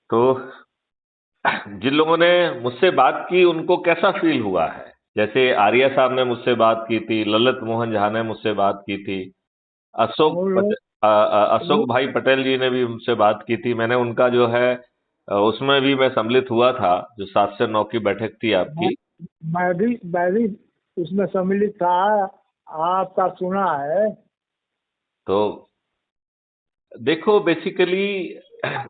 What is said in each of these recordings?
तो जिन लोगों ने मुझसे बात की उनको कैसा फील हुआ है? जैसे आर्या साहब ने मुझसे बात की थी, ललित मोहन झा ने मुझसे बात की थी, वो लोग अशोक भाई पटेल जी ने भी मुझसे बात की थी। मैंने उनका जो है उसमें भी मैं सम्मिलित हुआ था, जो 7 से 9 की बैठक थी मैं आपकी। मैं भी उसमें सम्मिलित था। आपका सुना है। तो देखो, बेसिकली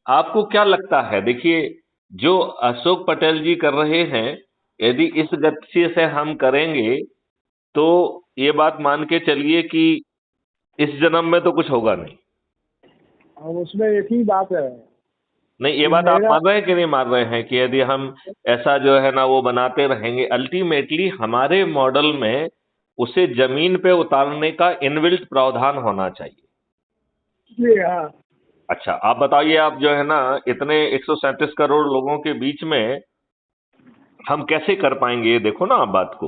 आपको क्या लगता है? देखिए, जो अशोक पटेल जी कर रहे हैं, यदि इस गति से हम करेंगे तो ये बात मान के चलिए कि इस जन्म में तो कुछ होगा नहीं। और उसमें एक ही बात है नहीं, ये कि बात आप मेरा मान रहे हैं कि नहीं मान रहे हैं कि यदि हम ऐसा जो है ना वो बनाते रहेंगे, अल्टीमेटली हमारे मॉडल में उसे जमीन पे उतारने का इनबिल्ट प्रावधान होना चाहिए। ये हाँ। अच्छा, आप बताइए, आप जो है ना इतने 137 करोड़ लोगों के बीच में हम कैसे कर पाएंगे? ये देखो ना आप बात को।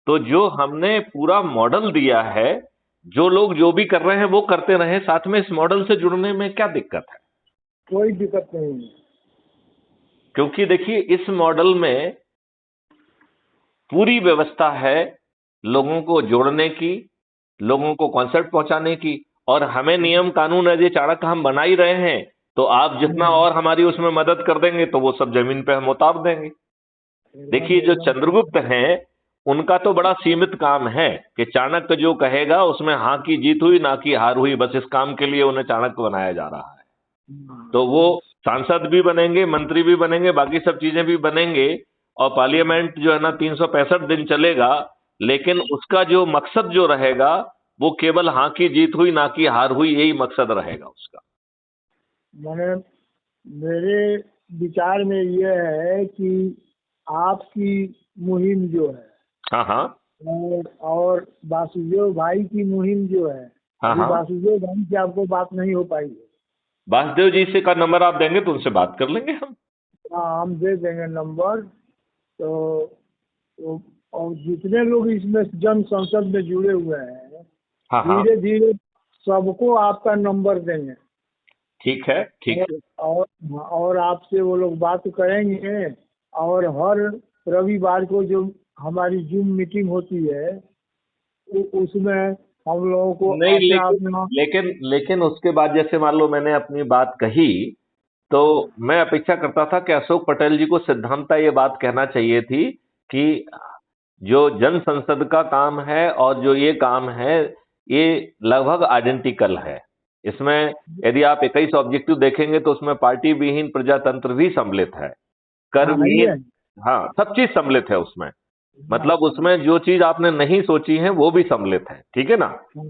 तो जो हमने पूरा मॉडल दिया है, जो लोग जो भी कर रहे हैं वो करते रहे, साथ में इस मॉडल से जुड़ने में क्या दिक्कत है? कोई दिक्कत नहीं है। क्योंकि देखिए, इस मॉडल में पूरी व्यवस्था है लोगों को जोड़ने की, लोगों को कॉन्सेप्ट पहुंचाने की। और हमें नियम कानून है, ये चाणक्य हम बना ही रहे हैं, तो आप जितना हम्म, और हमारी उसमें मदद कर देंगे तो वो सब जमीन पे हम उतार देंगे। एकदम देखिए, जो एकदम चंद्रगुप्त हैं उनका तो बड़ा सीमित काम है कि चाणक्य जो कहेगा उसमें हाँ की जीत हुई ना की हार हुई, बस इस काम के लिए उन्हें चाणक्य बनाया जा रहा है। तो वो सांसद भी बनेंगे, मंत्री भी बनेंगे, बाकी सब चीजें भी बनेंगे, और पार्लियामेंट जो है ना 365 दिन चलेगा। लेकिन उसका जो मकसद जो रहेगा वो केवल हाँ की जीत हुई ना की हार हुई, यही मकसद रहेगा उसका। मैंने मेरे विचार में ये है कि आपकी मुहिम जो है हाँ हाँ। और वासुदेव भाई की मुहिम जो है, हाँ अभी हाँ। वासुदेव भाई से आपको बात नहीं हो पाई है। वासुदेव जी से का नंबर आप देंगे तो उनसे बात कर लेंगे हम। हाँ, हम दे देंगे नंबर। तो और जितने लोग इसमें जन संसद में जुड़े हुए हैं, हाँ हाँ। धीरे धीरे सबको आपका नंबर देंगे। ठीक है, ठीक और है। और आपसे वो लोग बात करेंगे। और हर रविवार को जो हमारी जूम मीटिंग होती है, उसमें हम लोगों को नहीं, अपना लेकिन अपना लेकिन लेकिन उसके बाद जैसे मान लो मैंने अपनी बात कही, तो मैं अपेक्षा करता था कि अशोक पटेल जी को सिद्धांतः ये बात कहना चाहिए थी कि जो जन संसद का काम है और जो ये काम है, ये लगभग आइडेंटिकल है। इसमें यदि आप 21 ऑब्जेक्टिव देखेंगे तो उसमें पार्टी विहीन प्रजातंत्र भी सम्मिलित है, कर हाँ, है ही है। विहीन, हाँ, सब चीज सम्मिलित है उसमें। हाँ, मतलब उसमें जो चीज आपने नहीं सोची है वो भी सम्मिलित है, ठीक है ना? हाँ,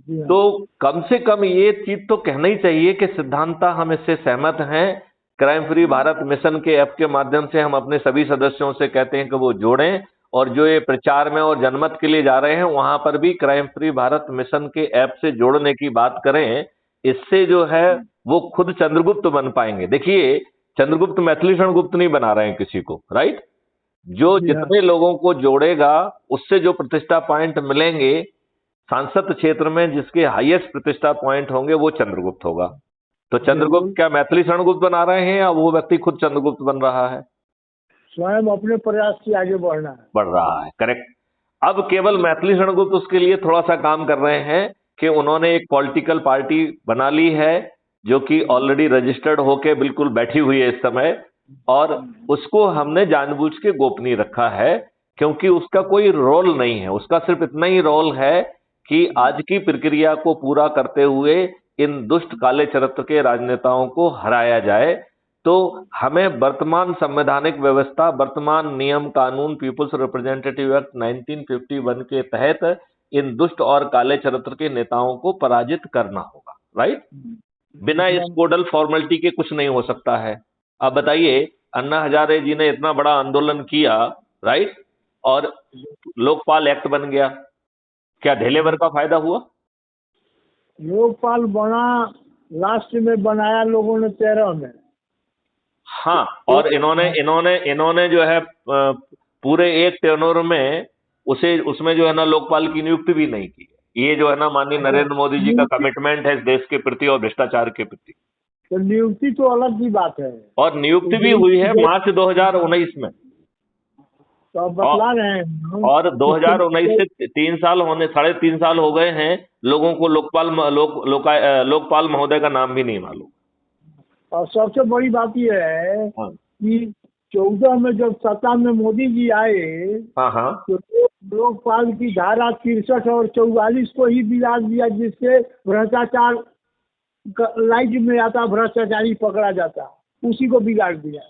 जी हाँ। तो कम से कम ये चीज तो कहना ही चाहिए कि सिद्धांता हम इससे सहमत हैं। क्राइम फ्री भारत मिशन के ऐप के माध्यम से हम अपने सभी सदस्यों से कहते हैं कि वो जोड़ें, और जो ये प्रचार में और जनमत के लिए जा रहे हैं वहां पर भी क्राइम फ्री भारत मिशन के ऐप से जोड़ने की बात करें। इससे जो है वो खुद चंद्रगुप्त बन पाएंगे। देखिए, चंद्रगुप्त मैथिली गुप्त नहीं बना रहे हैं किसी को, राइट? जो जी हाँ। जितने लोगों को जोड़ेगा उससे जो प्रतिष्ठा पॉइंट मिलेंगे, सांसद क्षेत्र में जिसके हाईएस्ट प्रतिष्ठा पॉइंट होंगे वो चंद्रगुप्त होगा। तो चंद्रगुप्त बिल्कुल। क्या मैथिली गुप्त बना रहे हैं या वो व्यक्ति खुद चंद्रगुप्त बन रहा है? स्वयं अपने प्रयास से आगे बढ़ना है। बढ़ रहा है, करेक्ट। अब केवल मैथिली गुप्त उसके लिए थोड़ा सा काम कर रहे हैं कि उन्होंने एक पॉलिटिकल पार्टी बना ली है, जो कि ऑलरेडी रजिस्टर्ड होके बिल्कुल बैठी हुई है इस समय। और उसको हमने जानबूझ के गोपनीय रखा है, क्योंकि उसका कोई रोल नहीं है। उसका सिर्फ इतना ही रोल है कि आज की प्रक्रिया को पूरा करते हुए इन दुष्ट काले चरित्र के राजनेताओं को हराया जाए। तो हमें वर्तमान संवैधानिक व्यवस्था, वर्तमान नियम कानून, पीपुल्स रिप्रेजेंटेटिव एक्ट 1951 के तहत इन दुष्ट और काले चरित्र के नेताओं को पराजित करना होगा, राइट? बिना इस एकदम। कोडल फॉर्मेलिटी के कुछ नहीं हो सकता है। अब बताइए, अन्ना हजारे जी ने इतना बड़ा आंदोलन किया, राइट? और लोकपाल एक्ट बन गया, क्या ढेले भर का फायदा हुआ? लोकपाल बना, लास्ट में बनाया लोगों ने 13 में। हाँ, और इन्होंने तो इन्होंने इन्होंने जो है पूरे एक टेनोर में उसे उसमें जो है ना लोकपाल की नियुक्ति भी नहीं की। ये जो है ना माननीय नरेंद्र मोदी जी का कमिटमेंट है इस देश के प्रति और भ्रष्टाचार के प्रति। तो नियुक्ति तो अलग की बात है। और नियुक्ति भी हुई है मार्च 2019 में। तो अब बतला रहे हैं हम और कि 2019 से 3 साल होने, 3.5 साल हो गए हैं, लोगों को लोकपाल महोदय का नाम भी नहीं मालूम। और सबसे बड़ी बात यह है हाँ कि 14 में जब सत्ता में मोदी जी आए हाँ हाँ। तो लोकपाल की धारा 63 और 44 को ही बिगाड़ दिया, जिससे भ्रष्टाचार लाइट में आता, भ्रष्टाचारी पकड़ा जाता, उसी को बिगाड़ दिया।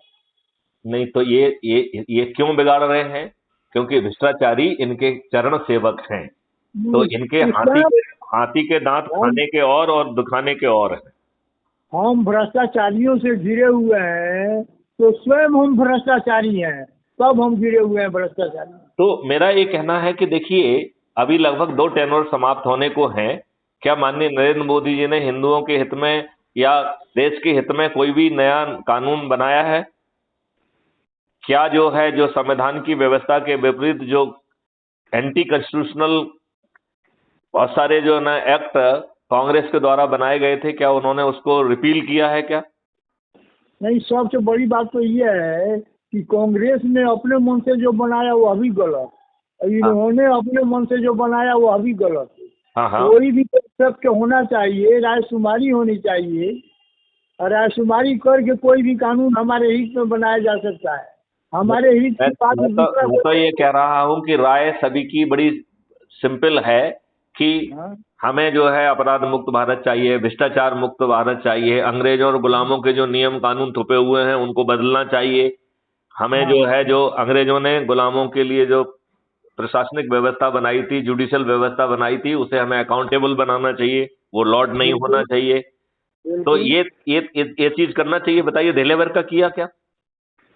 नहीं तो ये क्यों बिगाड़ रहे हैं? क्योंकि भ्रष्टाचारी इनके चरण सेवक हैं। तो इनके हाथी के दांत खाने के और दिखाने के और हैं। हम भ्रष्टाचारियों से घिरे हुए हैं, तो स्वयं हम भ्रष्टाचारी हैं, तब हम घिरे हुए हैं भ्रष्टाचारी। तो मेरा ये कहना है कि देखिए, अभी लगभग 2 टेन्योर समाप्त होने को हैं। क्या माननीय नरेंद्र मोदी जी ने हिंदुओं के हित में या देश के हित में कोई भी नया कानून बनाया है? क्या जो संविधान की व्यवस्था के विपरीत जो एंटी कॉन्स्टिट्यूशनल बहुत सारे जो ना एक्ट कांग्रेस के द्वारा बनाए गए थे, क्या उन्होंने उसको रिपील किया है क्या? नहीं, सबसे बड़ी बात तो ये है कि कांग्रेस ने अपने मन से जो बनाया वो अभी गलत, इन्होंने अपने मन से जो बनाया वो अभी गलत। हाँ हाँ। कोई भी सबके होना चाहिए, रायशुमारी होनी चाहिए, और रायशुमारी करके कोई भी कानून हमारे हित में बनाया जा सकता है। हमारे हित की बात मैं तो ये कह रहा हूँ कि राय सभी की बड़ी सिंपल है कि हमें जो है अपराध मुक्त भारत चाहिए, भ्रष्टाचार मुक्त भारत चाहिए, अंग्रेजों और गुलामों के जो नियम कानून थोपे हुए हैं उनको बदलना चाहिए। हमें जो अंग्रेजों ने गुलामों के लिए जो प्रशासनिक व्यवस्था बनाई थी, जुडिशियल व्यवस्था बनाई थी, उसे हमें अकाउंटेबल बनाना चाहिए, वो लॉर्ड नहीं होना चाहिए। तो ये चीज करना चाहिए। बताइए देलेवर का किया क्या?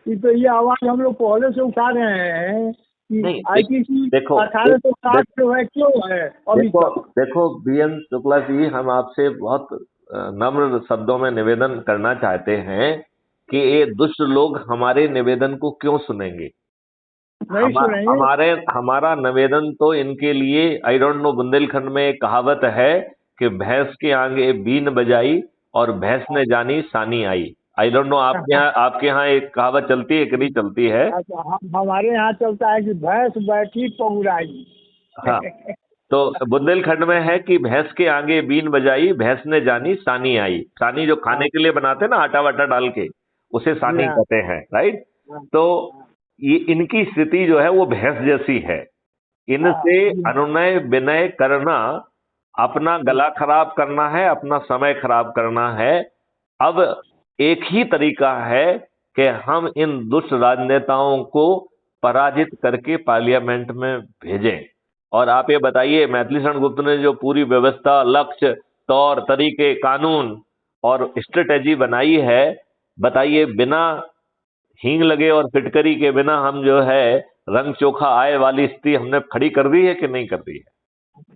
तो ये आवाज हम लोग पहले से उठा रहे हैं कि आईपीसी 1860 जो है क्यों है अभी तक। देखो बीएन शुक्ला जी, हम आपसे बहुत नम्र शब्दों में निवेदन करना चाहते हैं कि ये दुष्ट लोग हमारे निवेदन को क्यों सुनेंगे? हमारा निवेदन तो इनके लिए, आई डोंट नो, बुंदेलखंड में एक कहावत है कि भैंस के आगे बीन बजाई और भैंस ने जानी सानी आई। आई डोंट नो आपके यहाँ एक कहावत चलती है कि नहीं चलती है? हमारे यहाँ चलता है कि भैंस बैठी पौराई। हाँ, तो बुंदेलखंड में है कि भैंस के आगे बीन बजाई, भैंस ने जानी सानी आई। सानी जो खाने के लिए बनाते हैं ना, आटा वाटा डाल के, उसे सानी कहते हैं, राइट? तो ये इनकी स्थिति जो है वो भैंस जैसी है। इनसे अनुनय विनय करना अपना गला खराब करना है, अपना समय खराब करना है। अब एक ही तरीका है कि हम इन दुष्ट राजनेताओं को पराजित करके पार्लियामेंट में भेजें। और आप ये बताइए, मैथिली शरण गुप्त ने जो पूरी व्यवस्था, लक्ष्य, तौर तरीके, कानून और स्ट्रेटेजी बनाई है, बताइए बिना हींग लगे और फिटकरी के बिना हम जो है रंग चोखा आए वाली स्थिति हमने खड़ी कर दी है कि नहीं कर दी है?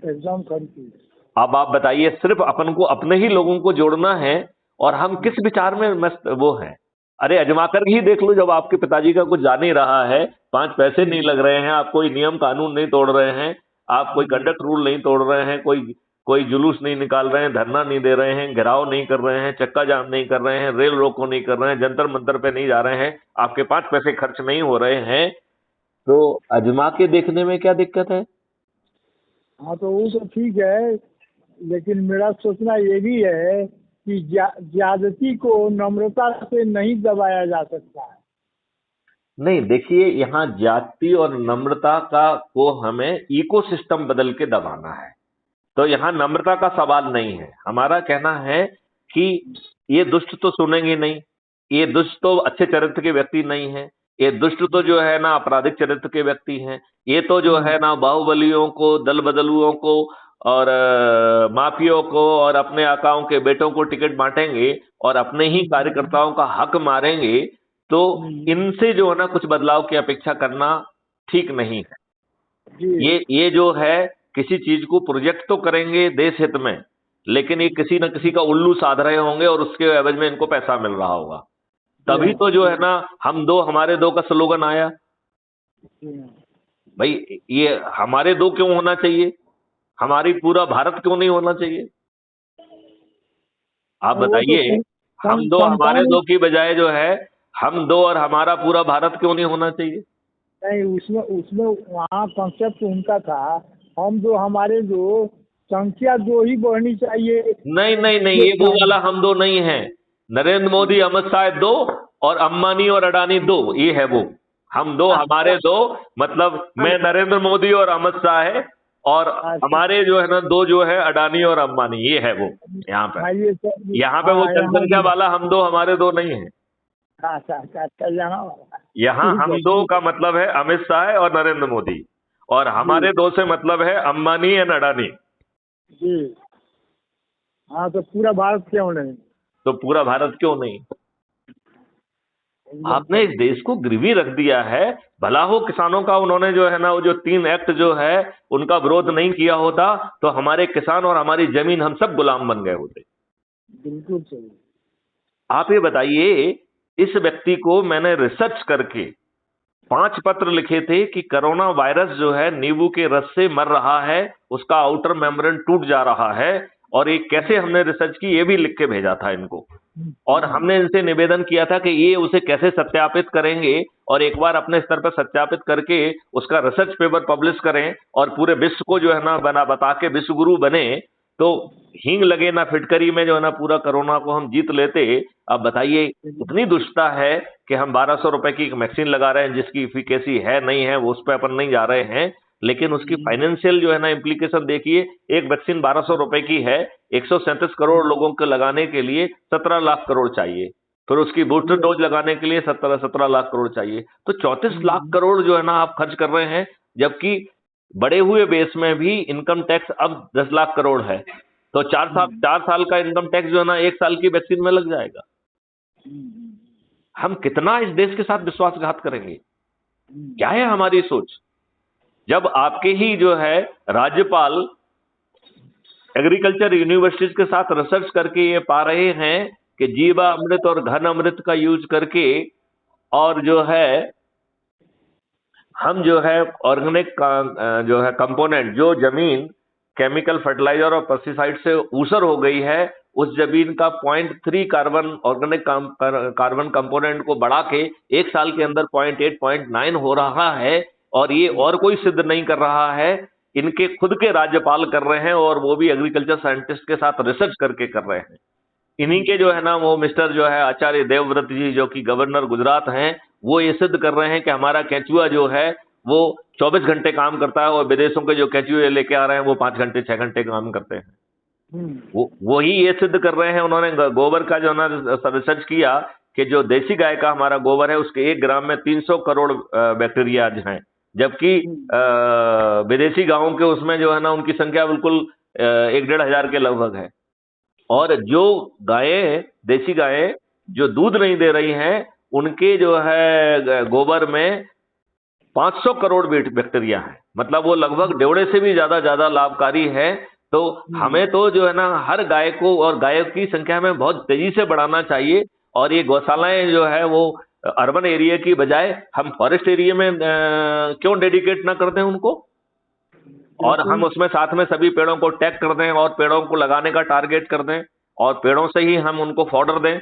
एकदम खड़ी की। अब आप बताइए, सिर्फ अपन को, अपने ही लोगों को जोड़ना है, और हम किस विचार में मस्त वो हैं? अरे अजमा कर ही देख लो, जब आपके पिताजी का कुछ जा नहीं रहा है, 5 पैसे नहीं लग रहे हैं, आप कोई नियम कानून नहीं तोड़ रहे हैं, आप कोई कंडक्ट रूल नहीं तोड़ रहे हैं, कोई जुलूस नहीं निकाल रहे हैं, धरना नहीं दे रहे हैं, घेराव नहीं कर रहे हैं, चक्का जाम नहीं कर रहे हैं, रेल रोको नहीं कर रहे हैं, जंतर मंतर पे नहीं जा रहे हैं, आपके 5 पैसे खर्च नहीं हो रहे हैं, तो अजमा के देखने में क्या दिक्कत है? हाँ, तो वो तो ठीक है, लेकिन मेरा सोचना ये भी है कि ज्यादती को नम्रता से नहीं दबाया जा सकता है। नहीं, देखिए, यहाँ जाति और नम्रता को हमें इकोसिस्टम बदल के दबाना है। तो यहाँ नम्रता का सवाल नहीं है। हमारा कहना है कि ये दुष्ट तो सुनेंगे नहीं, ये दुष्ट तो अच्छे चरित्र के व्यक्ति नहीं है, ये दुष्ट तो जो है ना आपराधिक चरित्र के व्यक्ति हैं, ये तो जो है ना बाहुबलियों को, दल बदलुओं को और माफियों को और अपने आकाओं के बेटों को टिकट बांटेंगे और अपने ही कार्यकर्ताओं का हक मारेंगे। तो इनसे जो है ना कुछ बदलाव की अपेक्षा करना ठीक नहीं है। ये जो है किसी चीज को प्रोजेक्ट तो करेंगे देश हित में, लेकिन ये किसी न किसी का उल्लू साध रहे होंगे और उसके एवज में इनको पैसा मिल रहा होगा। तभी तो जो है ना हमारे दो का स्लोगन आया। भाई ये हमारे दो क्यों होना चाहिए? हमारी पूरा भारत क्यों नहीं होना चाहिए? आप बताइए, हम दो हमारे दो की बजाय जो है हम दो और हमारा पूरा भारत क्यों नहीं होना चाहिए? नहीं, उसमें उसमें वहाँ कॉन्सेप्ट उनका था, हम दो हमारे दो, संख्या दो ही बढ़नी चाहिए। नहीं नहीं नहीं, ये वो वाला हम दो नहीं है। नरेंद्र मोदी अमित शाह दो और अंबानी और अडानी दो, ये है वो। हम दो हमारे दो, मतलब मैं नरेंद्र मोदी और अमित शाह है, और हमारे जो है ना दो जो है अडानी और अंबानी, ये है वो। यहाँ पे यहाँ पे वो जनसंख्या वाला हम दो हमारे दो नहीं है। यहाँ हम दो का मतलब है अमित शाह और नरेंद्र मोदी, और हमारे दो से मतलब है अंबानी एंड अडानी जी। हाँ, तो पूरा भारत क्यों नहीं? तो पूरा भारत क्यों नहीं? आपने इस देश को गिरवी रख दिया है। भला हो किसानों का उन्होंने जो है ना वो जो 3 एक्ट जो है उनका विरोध नहीं किया होता तो हमारे किसान और हमारी जमीन हम सब गुलाम बन गए होते। बिल्कुल सही। आप ये बताइए, इस व्यक्ति को मैंने रिसर्च करके 5 पत्र लिखे थे कि कोरोना वायरस जो है नींबू के रस से मर रहा है, उसका आउटर मेम्ब्रेन टूट जा रहा है, और ये कैसे हमने रिसर्च की ये भी लिख के भेजा था इनको। और हमने इनसे निवेदन किया था कि ये उसे कैसे सत्यापित करेंगे और एक बार अपने स्तर पर सत्यापित करके उसका रिसर्च पेपर पब्लिश करें और पूरे विश्व को जो है ना बता के विश्व गुरु बने, तो हींग लगे ना फिटकरी में जो है ना पूरा कोरोना को हम जीत लेते। अब बताइए कितनी दुष्टता है कि हम 1200 रुपए की एक वैक्सीन लगा रहे हैं जिसकी इफिकेसी है नहीं है वो उस पर अपन नहीं जा रहे हैं, लेकिन उसकी फाइनेंशियल जो है ना इम्प्लीकेशन देखिए। एक वैक्सीन 1200 रुपए की है, 137 करोड़ लोगों को लगाने के लिए 17 लाख करोड़ चाहिए, फिर उसकी बूस्टर डोज लगाने के लिए 17 लाख करोड़ चाहिए, तो 34 लाख करोड़ जो है ना आप खर्च कर रहे हैं, जबकि बढ़े हुए बेस में भी इनकम टैक्स अब 10 लाख करोड़ है। तो 4 साल का इनकम टैक्स जो है ना 1 साल की वैक्सीन में लग जाएगा। हम कितना इस देश के साथ विश्वासघात करेंगे? क्या है हमारी सोच? जब आपके ही जो है राज्यपाल एग्रीकल्चर यूनिवर्सिटीज के साथ रिसर्च करके ये पा रहे हैं कि जीवा अमृत और घन अमृत का यूज करके, और जो है हम जो है ऑर्गेनिक जो है कंपोनेंट, जो जमीन केमिकल फर्टिलाइजर और पेस्टिसाइड से ऊसर हो गई है, उस जमीन का 0.3 कार्बन ऑर्गेनिक कार्बन कंपोनेंट को बढ़ा के 1 साल के अंदर 0.8 0.9 हो रहा है, और ये और कोई सिद्ध नहीं कर रहा है, इनके खुद के राज्यपाल कर रहे हैं, और वो भी एग्रीकल्चर साइंटिस्ट के साथ रिसर्च करके कर रहे हैं। इन्हीं के जो है ना वो मिस्टर जो है आचार्य देवव्रत जी जो कि गवर्नर गुजरात हैं, वो ये सिद्ध कर रहे हैं कि हमारा केंचुआ जो है वो 24 घंटे काम करता है, और विदेशों के जो केंचुए लेके आ रहे हैं वो 5 घंटे 6 घंटे काम करते हैं। वो ही ये सिद्ध कर रहे हैं। उन्होंने गोबर का जो ना रिसर्च किया कि जो देसी गाय का हमारा गोबर है उसके 1 ग्राम में 300 करोड़ बैक्टीरिया हैं, जबकि विदेशी गांवों के उसमें जो है ना उनकी संख्या बिल्कुल 1-1.5 हजार के लगभग है। और जो गायें, देसी गायें जो दूध नहीं दे रही हैं, उनके जो है गोबर में 500 करोड़ बैक्टीरिया है, मतलब वो लगभग डेढ़ से भी ज्यादा लाभकारी है। तो हमें तो जो है ना हर गाय को और गायों की संख्या में बहुत तेजी से बढ़ाना चाहिए, और ये गौशालाएं जो है वो अर्बन एरिया की बजाय हम फॉरेस्ट एरिया में क्यों डेडिकेट ना कर दें उनको, और हम उसमें साथ में सभी पेड़ों को टैग कर दें और पेड़ों को लगाने का टारगेट कर दें, और पेड़ों से ही हम उनको फॉडर दें।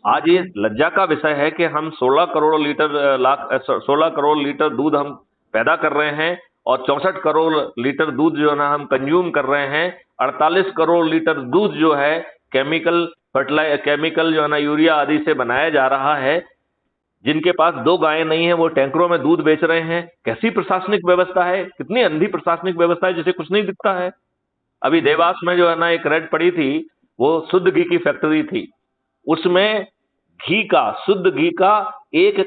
आज ये लज्जा का विषय है कि हम 16 करोड़ लीटर दूध हम पैदा कर रहे हैं, और 64 करोड़ लीटर दूध जो है ना हम कंज्यूम कर रहे हैं। 48 करोड़ लीटर दूध जो है केमिकल जो है ना यूरिया आदि से बनाया जा रहा है। जिनके पास 2 गायें नहीं है वो टैंकरों में दूध बेच रहे हैं। कैसी प्रशासनिक व्यवस्था है, कितनी अंधी प्रशासनिक व्यवस्था है जिसे कुछ नहीं दिखता है। अभी देवास में जो है ना एक रेड पड़ी थी, वो शुद्ध घी की फैक्ट्री थी, उसमें घी का, शुद्ध घी का एक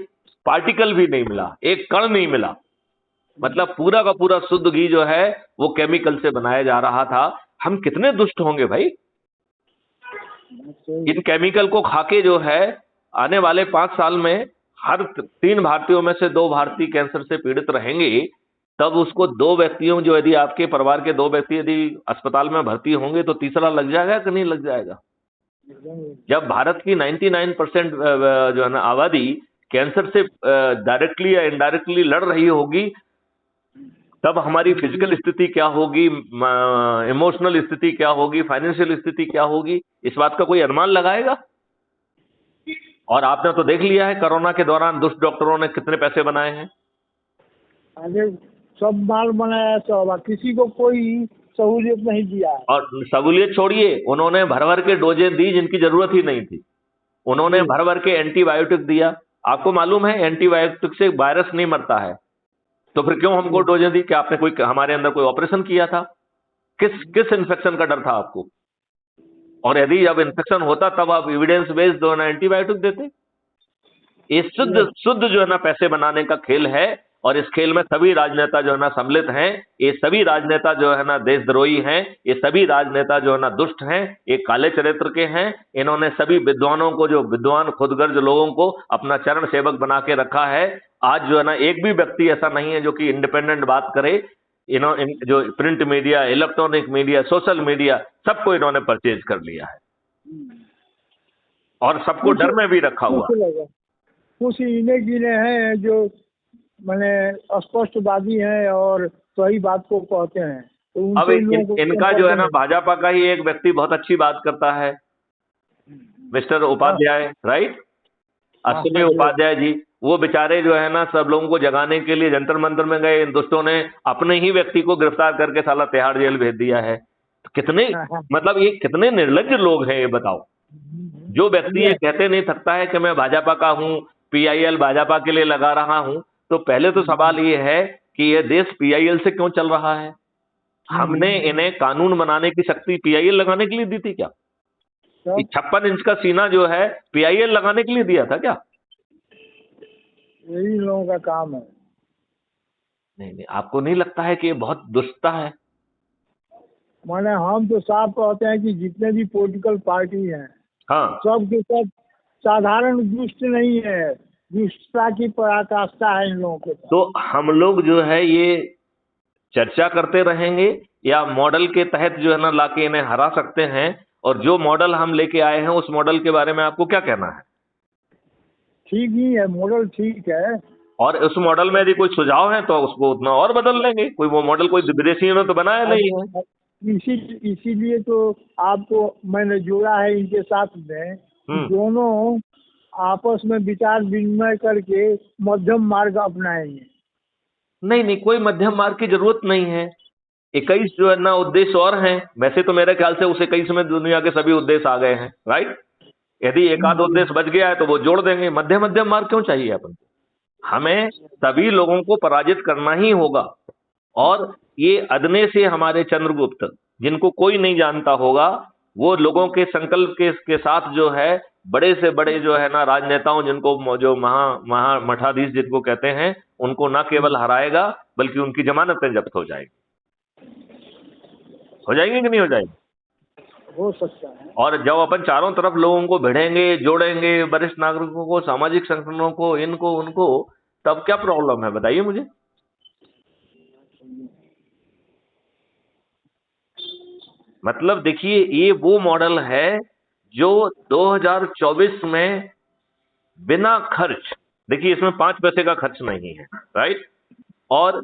पार्टिकल भी नहीं मिला, एक कण नहीं मिला, मतलब पूरा का पूरा शुद्ध घी जो है वो केमिकल से बनाया जा रहा था। हम कितने दुष्ट होंगे भाई? इन केमिकल को खाके जो है आने वाले 5 साल में हर 3 भारतीयों में से 2 भारतीय कैंसर से पीड़ित रहेंगे। तब उसको 2 व्यक्तियों, जो यदि आपके परिवार के 2 व्यक्ति यदि अस्पताल में भर्ती होंगे तो तीसरा लग जाएगा कि नहीं लग जाएगा? जब भारत की 99% जो है ना आबादी कैंसर से डायरेक्टली या इनडायरेक्टली लड़ रही होगी, तब हमारी फिजिकल स्थिति क्या होगी, इमोशनल स्थिति क्या होगी, फाइनेंशियल स्थिति क्या होगी, इस बात का कोई अनुमान लगाएगा? और आपने तो देख लिया है कोरोना के दौरान दुष्ट डॉक्टरों ने कितने पैसे बनाए हैं। अरे सब माल बनाया सब, किसी को कोई सहूलियत नहीं दिया है। और सहूलियत छोड़िए, उन्होंने भर भर के डोजें दी जिनकी जरूरत ही नहीं थी। उन्होंने जी। भर भर के एंटीबायोटिक दिया। आपको मालूम है एंटीबायोटिक से वायरस नहीं मरता है, तो फिर क्यों हमको डोजें दी? क्या आपने कोई हमारे अंदर कोई ऑपरेशन किया था? किस किस इन्फेक्शन का डर था आपको? और यदि जब इन्फेक्शन होता तब आप एविडेंस बेस्ड जो है ना एंटीबायोटिक देते। ये शुद्ध शुद्ध जो है ना पैसे बनाने का खेल है, और इस खेल में सभी राजनेता जो है ना सम्मिलित हैं। ये सभी राजनेता जो है ना देशद्रोही हैं, ये सभी राजनेता जो है ना दुष्ट हैं, ये काले चरित्र के हैं। इन्होंने सभी विद्वानों को, जो विद्वान खुदगर्ज लोगों को अपना चरण सेवक बना के रखा है। आज जो है ना एक भी व्यक्ति ऐसा नहीं है जो कि इंडिपेंडेंट बात करे। जो print media, electronic media, social media, सबको इन्होंने परचेज कर लिया है और सबको डर में भी रखा हुआ। कुछ इन्हें गिने हैं जो मैंने स्पष्टवादी हैं और सही बात को कहते हैं, तो अब इनका जो है ना भाजपा का ही एक व्यक्ति बहुत अच्छी बात करता है, मिस्टर उपाध्याय, राइट, अश्विनी उपाध्याय जी। वो बेचारे जो है ना सब लोगों को जगाने के लिए जंतर मंतर में गए, इन दोस्तों ने अपने ही व्यक्ति को गिरफ्तार करके साला तिहाड़ जेल भेज दिया है। तो कितने मतलब ये कितने निर्लज्ज लोग हैं ये बताओ। जो व्यक्ति ये कहते नहीं सकता है कि मैं भाजपा का हूं, पीआईएल भाजपा के लिए लगा रहा हूं, तो पहले तो सवाल ये है कि ये देश पीआईएल से क्यों चल रहा है? हमने इन्हें कानून बनाने की शक्ति पीआईएल लगाने के लिए दी थी क्या? 56 इंच का सीना जो है पीआईएल लगाने के लिए दिया था क्या? यही लोगों का काम है। नहीं, आपको नहीं लगता है कि ये बहुत दुष्टता है? माने हम तो साफ कहते हैं कि जितने भी पॉलिटिकल पार्टी हैं, हाँ, सब के सब साधारण दुष्ट नहीं है, दुष्टता की पराकाष्ठा है इन लोगों के। तो हम लोग जो है ये चर्चा करते रहेंगे या मॉडल के तहत जो है ना लाके इन्हें हरा सकते हैं? और जो मॉडल हम लेके आए हैं उस मॉडल के बारे में आपको क्या कहना है? ठीक ही है, मॉडल ठीक है। और उस मॉडल में यदि कोई सुझाव है तो उसको उतना और बदल लेंगे। कोई वो मॉडल कोई विदेशियों ने तो बनाया नहीं है। इसीलिए तो आपको मैंने जोड़ा है इनके साथ में, दोनों आपस में विचार विनिमय करके मध्यम मार्ग अपनाएंगे। नहीं, कोई मध्यम मार्ग की जरूरत नहीं है। 21 जो है ना उद्देश्य और हैं। वैसे तो मेरे ख्याल से उस 21 में दुनिया के सभी उद्देश्य आ गए हैं, राइट। यदि एक आध उद्देश्य बच गया है तो वो जोड़ देंगे। मध्यम मार्ग क्यों चाहिए अपन को? हमें सभी लोगों को पराजित करना ही होगा। और ये अदने से हमारे चंद्रगुप्त, जिनको कोई नहीं जानता होगा, वो लोगों के संकल्प के साथ जो है बड़े से बड़े जो है ना राजनेताओं, जिनको जो महा मठाधीश जिनको कहते हैं, उनको ना केवल हराएगा बल्कि उनकी जमानतें जब्त हो जाएगी। हो जाएंगे कि नहीं हो जाएंगे? हो सकता है। और जब अपन चारों तरफ लोगों को भिड़ेंगे, जोड़ेंगे, वरिष्ठ नागरिकों को, सामाजिक संगठनों को, इनको उनको, तब क्या प्रॉब्लम है बताइए मुझे। मतलब देखिए, ये वो मॉडल है जो 2024 में बिना खर्च, देखिए इसमें 5 पैसे का खर्च नहीं है, राइट। और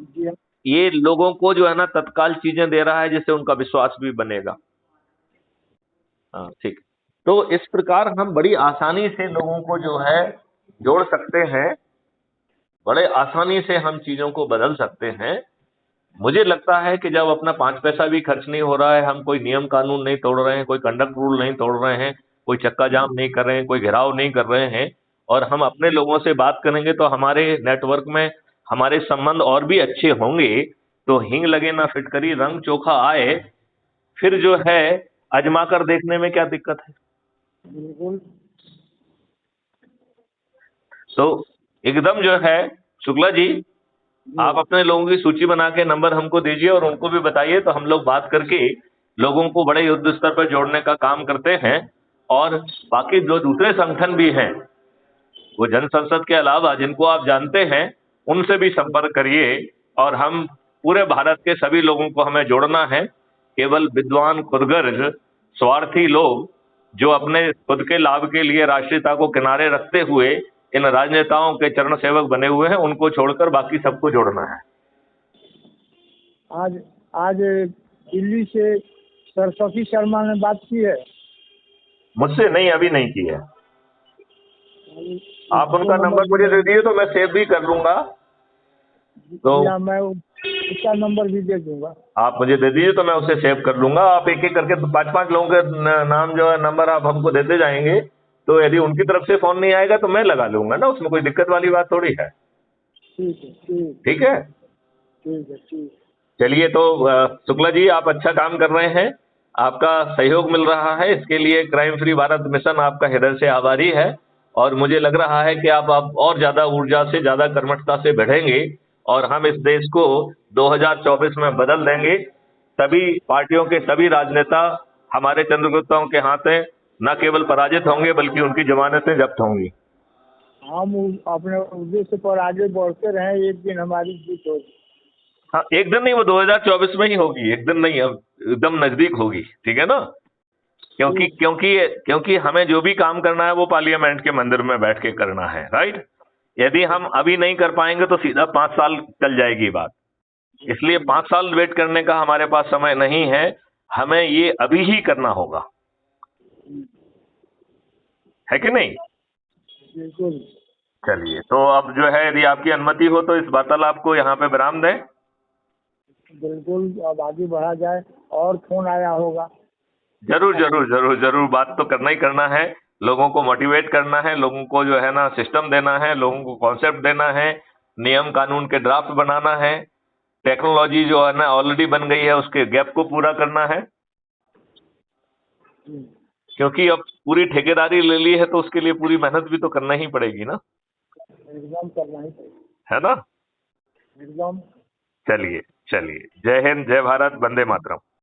ये लोगों को जो है ना तत्काल चीजें दे रहा है जिससे उनका विश्वास भी बनेगा। हाँ, ठीक। तो इस प्रकार हम बड़ी आसानी से लोगों को जो है जोड़ सकते हैं, बड़े आसानी से हम चीजों को बदल सकते हैं। मुझे लगता है कि जब अपना 5 पैसा भी खर्च नहीं हो रहा है, हम कोई नियम कानून नहीं तोड़ रहे हैं, कोई कंडक्ट रूल नहीं तोड़ रहे हैं, कोई चक्का जाम नहीं कर रहे हैं, कोई घेराव नहीं कर रहे हैं, और हम अपने लोगों से बात करेंगे तो हमारे नेटवर्क में हमारे संबंध और भी अच्छे होंगे। तो हींग लगे ना फिटकरी, रंग चोखा आए, फिर जो है अजमा कर देखने में क्या दिक्कत है। बिल्कुल। तो एकदम जो है शुक्ला जी, आप अपने लोगों की सूची बना के नंबर हमको दीजिए और उनको भी बताइए, तो हम लोग बात करके लोगों को बड़े युद्ध स्तर पर जोड़ने का काम करते हैं। और बाकी जो दूसरे संगठन भी हैं, वो जन संसद के अलावा जिनको आप जानते हैं, उनसे भी संपर्क करिए। और हम पूरे भारत के सभी लोगों को हमें जोड़ना है। केवल विद्वान, खुदगर्ज, स्वार्थी लोग जो अपने खुद के लाभ के लिए राष्ट्रीयता को किनारे रखते हुए इन राजनेताओं के चरण सेवक बने हुए हैं, उनको छोड़कर बाकी सबको जोड़ना है। आज दिल्ली से सरस्वती शर्मा ने बात की है। मुझसे नहीं, अभी नहीं की है। आप उनका नंबर मुझे दे दीजिए तो मैं सेव भी कर लूंगा। तो या मैं उसका नंबर भी दे दूंगा। आप मुझे दे दीजिए तो मैं उसे सेव कर लूंगा। आप एक एक करके 5-5 लोगों के नाम जो है, नंबर आप हमको देते जाएंगे, तो यदि उनकी तरफ से फोन नहीं आएगा तो मैं लगा लूंगा ना, उसमें कोई दिक्कत वाली बात थोड़ी है। ठीक है, ठीक ठीक है, ठीक है, ठीक। चलिए। तो शुक्ला जी, आप अच्छा काम कर रहे हैं, आपका सहयोग मिल रहा है, इसके लिए क्राइम फ्री भारत मिशन आपका हृदय से आभारी है। और मुझे लग रहा है कि आप और ज्यादा ऊर्जा से, ज्यादा कर्मठता से बढ़ेंगे और हम इस देश को 2024 में बदल देंगे। सभी पार्टियों के सभी राजनेता हमारे चंद्रगुप्ताओं के हाथ हैं, न केवल पराजित होंगे बल्कि उनकी जमानतें जब्त होंगी। हम अपने उद्देश्य पर आगे बढ़ते रहे, एक दिन हमारी जीत होगी। हाँ, एक दिन नहीं, वो 2024 में ही होगी, एक दिन नहीं, अब एकदम नजदीक होगी। ठीक है ना? क्योंकि क्योंकि क्योंकि हमें जो भी काम करना है वो पार्लियामेंट के मंदिर में बैठ के करना है, राइट? यदि हम अभी नहीं कर पाएंगे तो सीधा 5 साल चल जाएगी बात। इसलिए 5 साल वेट करने का हमारे पास समय नहीं है, हमें ये अभी ही करना होगा, है कि नहीं? बिल्कुल। चलिए, तो अब जो है, यदि आपकी अनुमति हो तो इस वार्तालाप को यहाँ पे विराम दें। बिल्कुल, अब आगे बढ़ा जाए। और फोन आया होगा। जरूर जरूर जरूर जरूर, बात तो करना ही करना है। लोगों को मोटिवेट करना है, लोगों को जो है ना सिस्टम देना है, लोगों को कॉन्सेप्ट देना है, नियम कानून के ड्राफ्ट बनाना है, टेक्नोलॉजी जो है ना ऑलरेडी बन गई है उसके गैप को पूरा करना है। क्योंकि अब पूरी ठेकेदारी ले ली है तो उसके लिए पूरी मेहनत भी तो करना ही पड़ेगी ना, एकदम करना ही चाहिए। है ना? एकदम। चलिए चलिए, जय हिंद, जय भारत, वंदे मातरम।